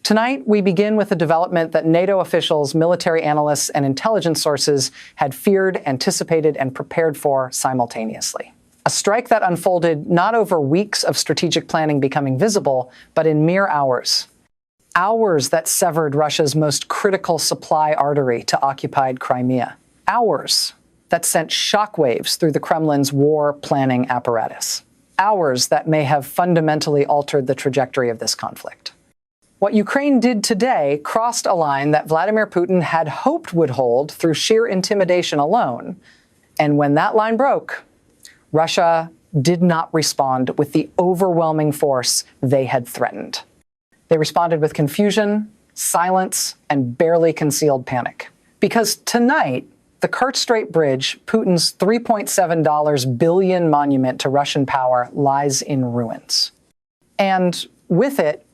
Tonight, we begin with a development that NATO officials, military analysts, and intelligence sources had feared, anticipated, and prepared for simultaneously. A strike that unfolded not over weeks of strategic planning becoming visible, but in mere hours. Hours that severed Russia's most critical supply artery to occupied Crimea. Hours that sent shockwaves through the Kremlin's war planning apparatus. Hours that may have fundamentally altered the trajectory of this conflict. What Ukraine did today crossed a line that Vladimir Putin had hoped would hold through sheer intimidation alone. And when that line broke, Russia did not respond with the overwhelming force they had threatened. They responded with confusion, silence, and barely concealed panic. Because tonight, the Kerch Strait Bridge, Putin's $3.7 billion monument to Russian power, lies in ruins. And with it,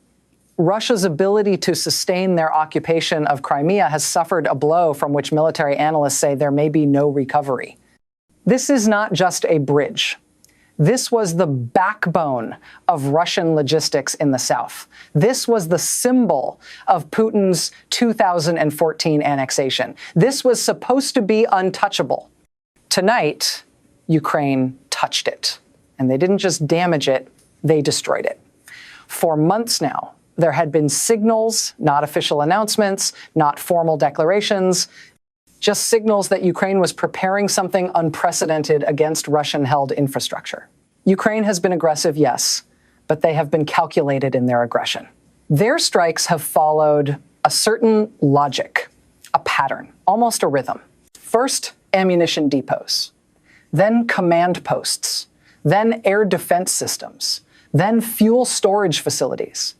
Russia's ability to sustain their occupation of Crimea has suffered a blow from which military analysts say there may be no recovery. This is not just a bridge. This was the backbone of Russian logistics in the south. This was the symbol of Putin's 2014 annexation. This was supposed to be untouchable. Tonight, Ukraine touched it. And they didn't just damage it, they destroyed it. For months now, there had been signals, not official announcements, not formal declarations, just signals that Ukraine was preparing something unprecedented against Russian-held infrastructure. Ukraine has been aggressive, yes, but they have been calculated in their aggression. Their strikes have followed a certain logic, a pattern, almost a rhythm. First, ammunition depots, then command posts, then air defense systems, then fuel storage facilities.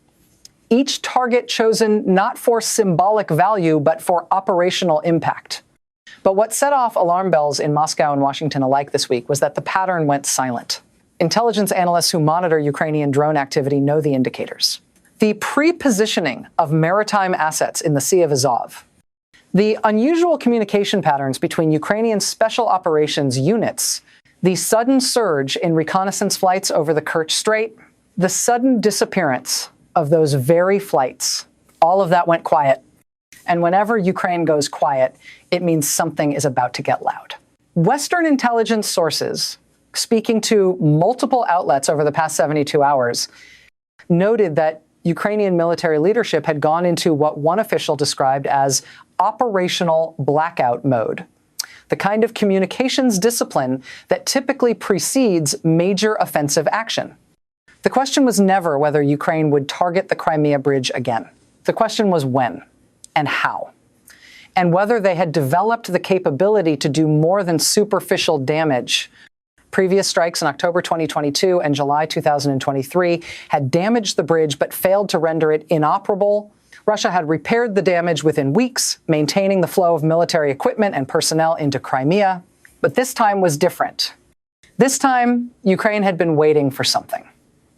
Each target chosen not for symbolic value, but for operational impact. But what set off alarm bells in Moscow and Washington alike this week was that the pattern went silent. Intelligence analysts who monitor Ukrainian drone activity know the indicators. The pre-positioning of maritime assets in the Sea of Azov, the unusual communication patterns between Ukrainian special operations units, the sudden surge in reconnaissance flights over the Kerch Strait, the sudden disappearance of those very flights, all of that went quiet. And whenever Ukraine goes quiet, it means something is about to get loud. Western intelligence sources, speaking to multiple outlets over the past 72 hours, noted that Ukrainian military leadership had gone into what one official described as operational blackout mode, the kind of communications discipline that typically precedes major offensive action. The question was never whether Ukraine would target the Crimea Bridge again. The question was when and how, and whether they had developed the capability to do more than superficial damage. Previous strikes in October 2022 and July 2023 had damaged the bridge but failed to render it inoperable. Russia had repaired the damage within weeks, maintaining the flow of military equipment and personnel into Crimea. But this time was different. This time, Ukraine had been waiting for something.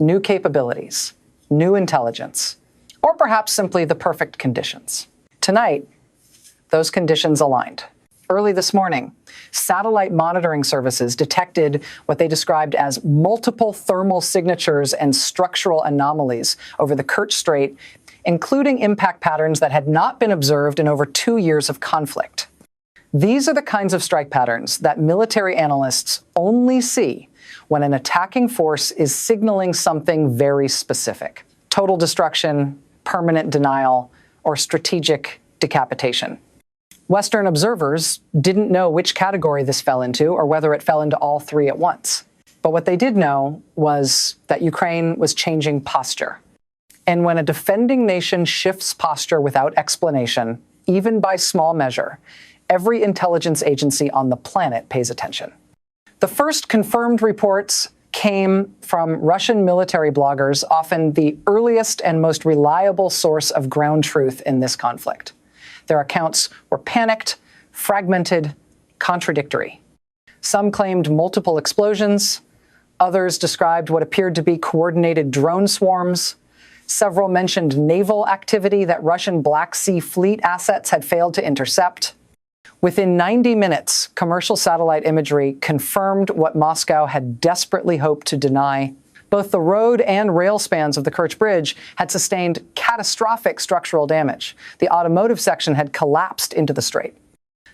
New capabilities, new intelligence, or perhaps simply the perfect conditions. Tonight, those conditions aligned. Early this morning, satellite monitoring services detected what they described as multiple thermal signatures and structural anomalies over the Kerch Strait, including impact patterns that had not been observed in over 2 years of conflict. These are the kinds of strike patterns that military analysts only see when an attacking force is signaling something very specific: total destruction, permanent denial, or strategic decapitation. Western observers didn't know which category this fell into or whether it fell into all three at once. But what they did know was that Ukraine was changing posture. And when a defending nation shifts posture without explanation, even by small measure, every intelligence agency on the planet pays attention. The first confirmed reports came from Russian military bloggers, often the earliest and most reliable source of ground truth in this conflict. Their accounts were panicked, fragmented, contradictory. Some claimed multiple explosions. Others described what appeared to be coordinated drone swarms. Several mentioned naval activity that Russian Black Sea Fleet assets had failed to intercept. Within 90 minutes, commercial satellite imagery confirmed what Moscow had desperately hoped to deny. Both the road and rail spans of the Kerch Bridge had sustained catastrophic structural damage. The automotive section had collapsed into the strait.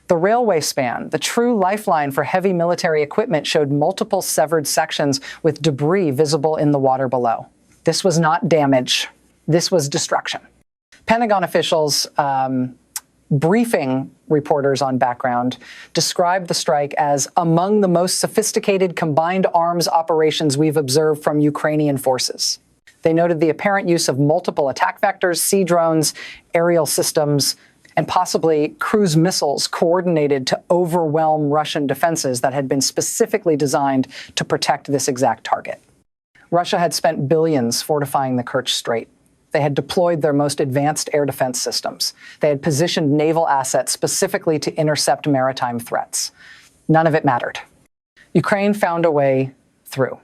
The railway span, the true lifeline for heavy military equipment, showed multiple severed sections with debris visible in the water below. This was not damage. This was destruction. Pentagon officials briefing reporters on background described the strike as among the most sophisticated combined arms operations we've observed from Ukrainian forces. They noted the apparent use of multiple attack vectors, sea drones, aerial systems, and possibly cruise missiles coordinated to overwhelm Russian defenses that had been specifically designed to protect this exact target. Russia had spent billions fortifying the Kerch Strait. They had deployed their most advanced air defense systems. They had positioned naval assets specifically to intercept maritime threats. None of it mattered. Ukraine found a way through.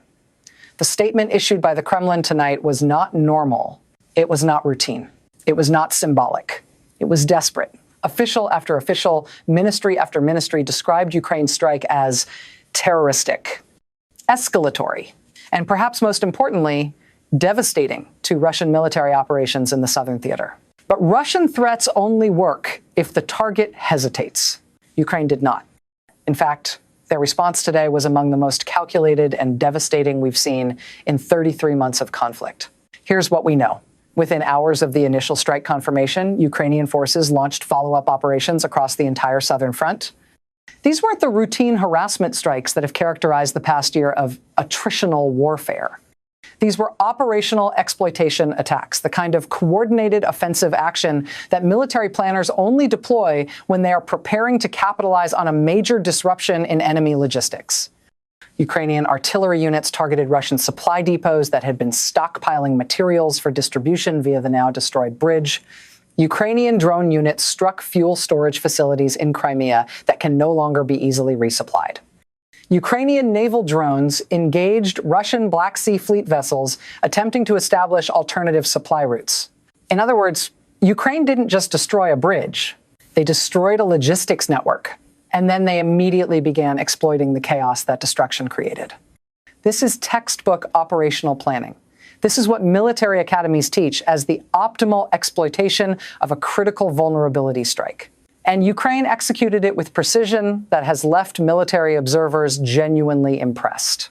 The statement issued by the Kremlin tonight was not normal. It was not routine. It was not symbolic. It was desperate. Official after official, ministry after ministry described Ukraine's strike as terroristic, escalatory, and perhaps most importantly, devastating to Russian military operations in the southern theater. But Russian threats only work if the target hesitates. Ukraine did not. In fact, their response today was among the most calculated and devastating we've seen in 33 months of conflict. Here's what we know. Within hours of the initial strike confirmation, Ukrainian forces launched follow-up operations across the entire southern front. These weren't the routine harassment strikes that have characterized the past year of attritional warfare. These were operational exploitation attacks, the kind of coordinated offensive action that military planners only deploy when they are preparing to capitalize on a major disruption in enemy logistics. Ukrainian artillery units targeted Russian supply depots that had been stockpiling materials for distribution via the now destroyed bridge. Ukrainian drone units struck fuel storage facilities in Crimea that can no longer be easily resupplied. Ukrainian naval drones engaged Russian Black Sea Fleet vessels attempting to establish alternative supply routes. In other words, Ukraine didn't just destroy a bridge. They destroyed a logistics network, and then they immediately began exploiting the chaos that destruction created. This is textbook operational planning. This is what military academies teach as the optimal exploitation of a critical vulnerability strike. And Ukraine executed it with precision that has left military observers genuinely impressed.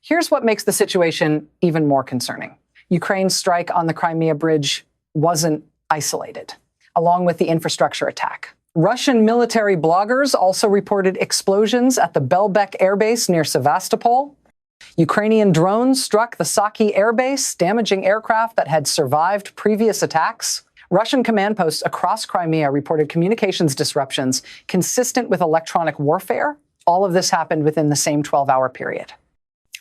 Here's what makes the situation even more concerning. Ukraine's strike on the Crimea Bridge wasn't isolated, along with the infrastructure attack. Russian military bloggers also reported explosions at the Belbek airbase near Sevastopol. Ukrainian drones struck the Saki airbase, damaging aircraft that had survived previous attacks. Russian command posts across Crimea reported communications disruptions consistent with electronic warfare. All of this happened within the same 12-hour period.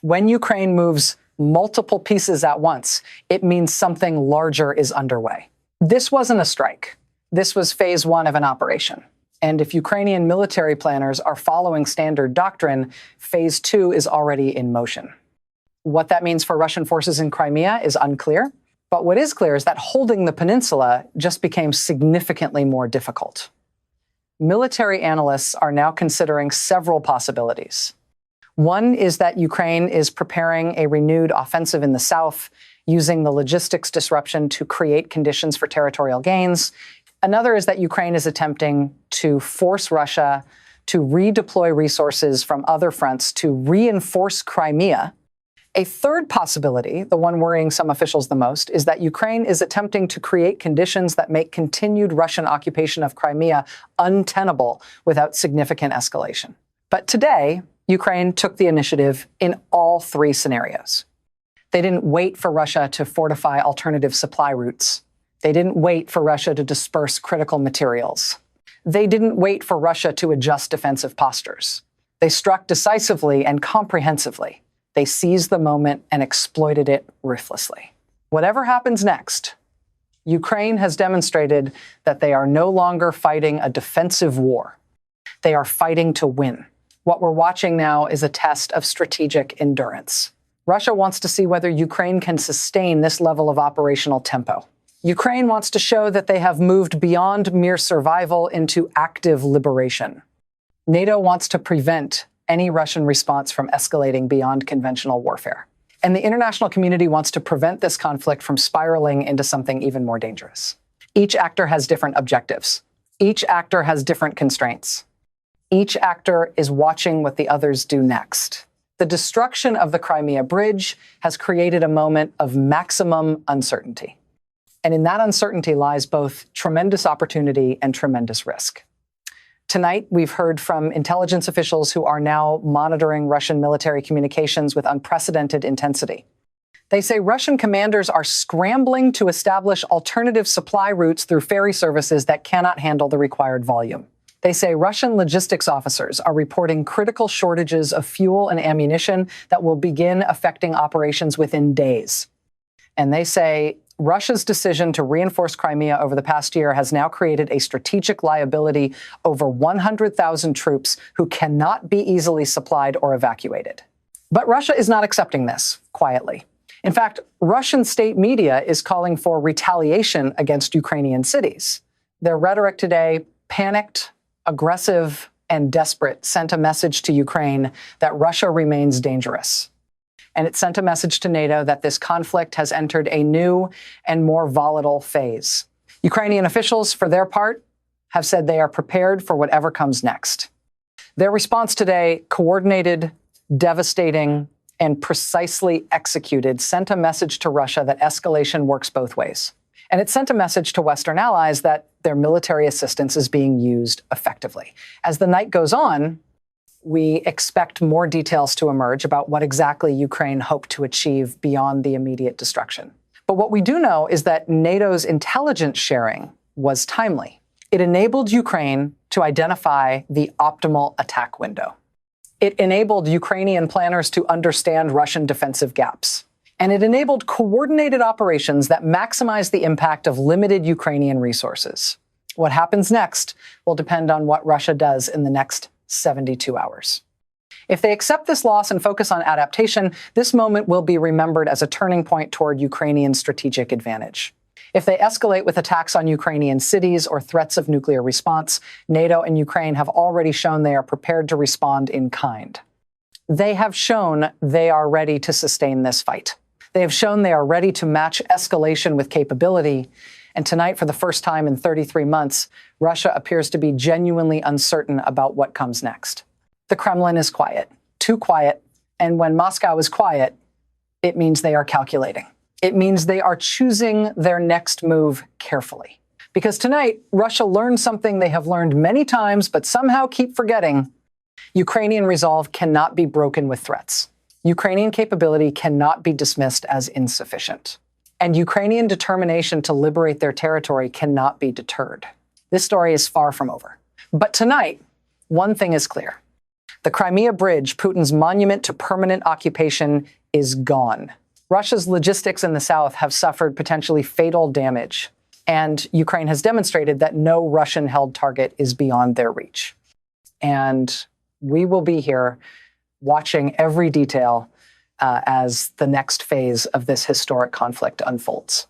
When Ukraine moves multiple pieces at once, it means something larger is underway. This wasn't a strike. This was phase one of an operation. And if Ukrainian military planners are following standard doctrine, phase two is already in motion. What that means for Russian forces in Crimea is unclear. But what is clear is that holding the peninsula just became significantly more difficult. Military analysts are now considering several possibilities. One is that Ukraine is preparing a renewed offensive in the south, using the logistics disruption to create conditions for territorial gains. Another is that Ukraine is attempting to force Russia to redeploy resources from other fronts to reinforce Crimea. A third possibility, the one worrying some officials the most, is that Ukraine is attempting to create conditions that make continued Russian occupation of Crimea untenable without significant escalation. But today, Ukraine took the initiative in all three scenarios. They didn't wait for Russia to fortify alternative supply routes. They didn't wait for Russia to disperse critical materials. They didn't wait for Russia to adjust defensive postures. They struck decisively and comprehensively. They seized the moment and exploited it ruthlessly. Whatever happens next, Ukraine has demonstrated that they are no longer fighting a defensive war. They are fighting to win. What we're watching now is a test of strategic endurance. Russia wants to see whether Ukraine can sustain this level of operational tempo. Ukraine wants to show that they have moved beyond mere survival into active liberation. NATO wants to prevent any Russian response from escalating beyond conventional warfare. And the international community wants to prevent this conflict from spiraling into something even more dangerous. Each actor has different objectives. Each actor has different constraints. Each actor is watching what the others do next. The destruction of the Crimea Bridge has created a moment of maximum uncertainty. And in that uncertainty lies both tremendous opportunity and tremendous risk. Tonight, we've heard from intelligence officials who are now monitoring Russian military communications with unprecedented intensity. They say Russian commanders are scrambling to establish alternative supply routes through ferry services that cannot handle the required volume. They say Russian logistics officers are reporting critical shortages of fuel and ammunition that will begin affecting operations within days. And they say Russia's decision to reinforce Crimea over the past year has now created a strategic liability over 100,000 troops who cannot be easily supplied or evacuated. But Russia is not accepting this quietly. In fact, Russian state media is calling for retaliation against Ukrainian cities. Their rhetoric today, panicked, aggressive, and desperate, sent a message to Ukraine that Russia remains dangerous. And it sent a message to NATO that this conflict has entered a new and more volatile phase. Ukrainian officials, for their part, have said they are prepared for whatever comes next. Their response today, coordinated, devastating, and precisely executed, sent a message to Russia that escalation works both ways. And it sent a message to Western allies that their military assistance is being used effectively. As the night goes on, we expect more details to emerge about what exactly Ukraine hoped to achieve beyond the immediate destruction. But what we do know is that NATO's intelligence sharing was timely. It enabled Ukraine to identify the optimal attack window. It enabled Ukrainian planners to understand Russian defensive gaps. And it enabled coordinated operations that maximize the impact of limited Ukrainian resources. What happens next will depend on what Russia does in the next 72 hours. If they accept this loss and focus on adaptation, this moment will be remembered as a turning point toward Ukrainian strategic advantage. If they escalate with attacks on Ukrainian cities or threats of nuclear response, NATO and Ukraine have already shown they are prepared to respond in kind. They have shown they are ready to sustain this fight. They have shown they are ready to match escalation with capability. And tonight, for the first time in 33 months, Russia appears to be genuinely uncertain about what comes next. The Kremlin is quiet, too quiet, And when Moscow is quiet, it means they are calculating. It means they are choosing their next move carefully. Because tonight, Russia learned something they have learned many times, but somehow keep forgetting. Ukrainian resolve cannot be broken with threats. Ukrainian capability cannot be dismissed as insufficient. And Ukrainian determination to liberate their territory cannot be deterred. This story is far from over. But tonight, one thing is clear. The Crimea Bridge, Putin's monument to permanent occupation, is gone. Russia's logistics in the south have suffered potentially fatal damage, and Ukraine has demonstrated that no Russian-held target is beyond their reach. And we will be here watching every detail as the next phase of this historic conflict unfolds.